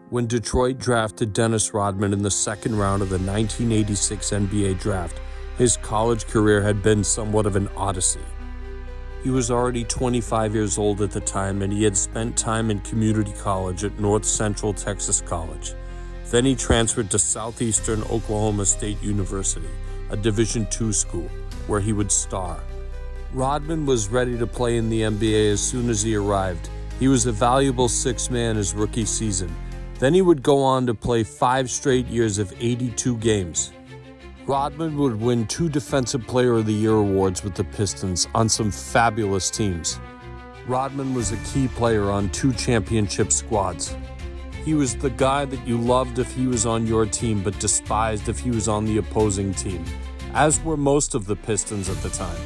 When Detroit drafted Dennis Rodman in the second round of the 1986 NBA draft, his college career had been somewhat of an odyssey. He was already 25 years old at the time, and he had spent time in community college at North Central Texas College. Then he transferred to Southeastern Oklahoma State University, a Division II school, where he would star. Rodman was ready to play in the NBA as soon as he arrived. He was a valuable sixth man his rookie season. Then he would go on to play 5 straight years of 82 games. Rodman would win 2 Defensive Player of the Year awards with the Pistons on some fabulous teams. Rodman was a key player on 2 championship squads. He was the guy that you loved if he was on your team but despised if he was on the opposing team, as were most of the Pistons at the time.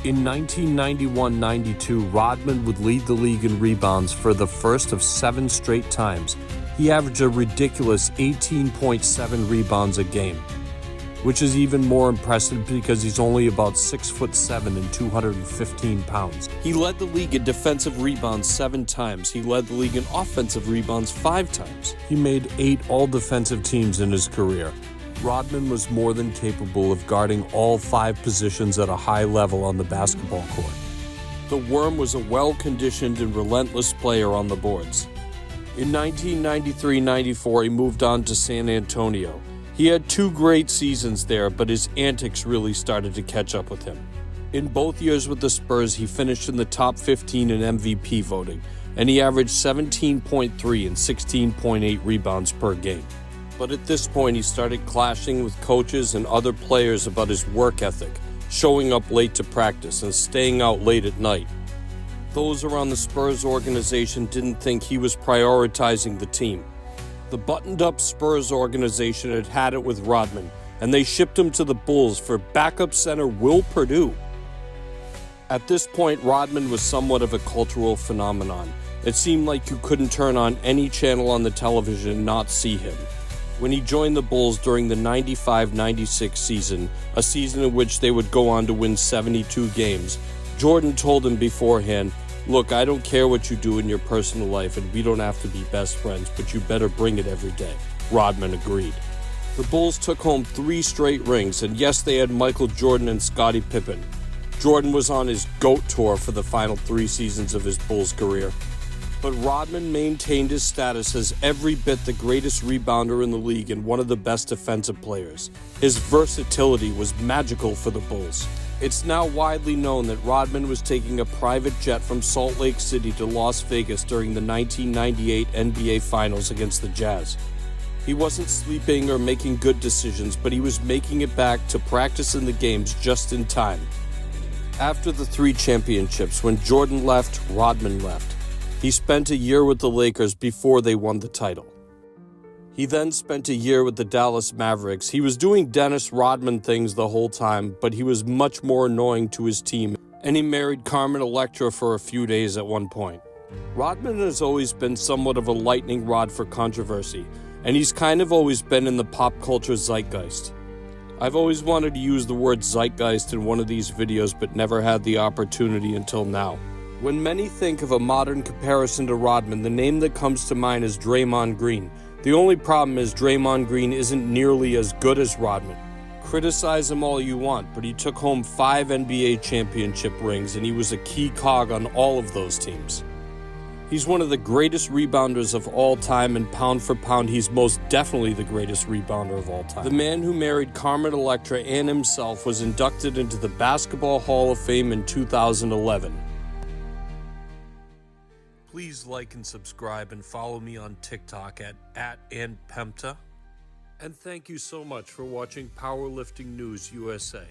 In 1991-92, Rodman would lead the league in rebounds for the first of 7 straight times. He averaged a ridiculous 18.7 rebounds a game, which is even more impressive because he's only about 6'7" and 215 pounds. He led the league in defensive rebounds 7 times. He led the league in offensive rebounds 5 times. He made 8 all-defensive teams in his career. Rodman was more than capable of guarding all 5 positions at a high level on the basketball court. The Worm was a well-conditioned and relentless player on the boards. In 1993-94, he moved on to San Antonio. He had 2 great seasons there, but his antics really started to catch up with him. In both years with the Spurs, he finished in the top 15 in MVP voting, and he averaged 17.3 and 16.8 rebounds per game. But at this point, he started clashing with coaches and other players about his work ethic, showing up late to practice and staying out late at night. Those around the Spurs organization didn't think he was prioritizing the team. The buttoned-up Spurs organization had had it with Rodman, and they shipped him to the Bulls for backup center Will Perdue. At this point, Rodman was somewhat of a cultural phenomenon. It seemed like you couldn't turn on any channel on the television and not see him. When he joined the Bulls during the 95-96 season, a season in which they would go on to win 72 games, Jordan told him beforehand, "Look, I don't care what you do in your personal life, and we don't have to be best friends, but you better bring it every day." Rodman agreed. The Bulls took home 3 straight rings, and yes, they had Michael Jordan and Scottie Pippen. Jordan was on his GOAT tour for the final 3 seasons of his Bulls career. But Rodman maintained his status as every bit the greatest rebounder in the league and one of the best defensive players. His versatility was magical for the Bulls. It's now widely known that Rodman was taking a private jet from Salt Lake City to Las Vegas during the 1998 NBA Finals against the Jazz. He wasn't sleeping or making good decisions, but he was making it back to practice in the games just in time. After the 3 championships, when Jordan left, Rodman left. He spent a year with the Lakers before they won the title. He then spent a year with the Dallas Mavericks. He was doing Dennis Rodman things the whole time, but he was much more annoying to his team, and he married Carmen Electra for a few days at one point. Rodman has always been somewhat of a lightning rod for controversy, and he's kind of always been in the pop culture zeitgeist. I've always wanted to use the word zeitgeist in one of these videos, but never had the opportunity until now. When many think of a modern comparison to Rodman, the name that comes to mind is Draymond Green. The only problem is Draymond Green isn't nearly as good as Rodman. Criticize him all you want, but he took home 5 NBA championship rings, and he was a key cog on all of those teams. He's one of the greatest rebounders of all time, and pound for pound, he's most definitely the greatest rebounder of all time. The man who married Carmen Electra and himself was inducted into the Basketball Hall of Fame in 2011. Please like and subscribe and follow me on TikTok at @andpemta. And thank you so much for watching Powerlifting News USA.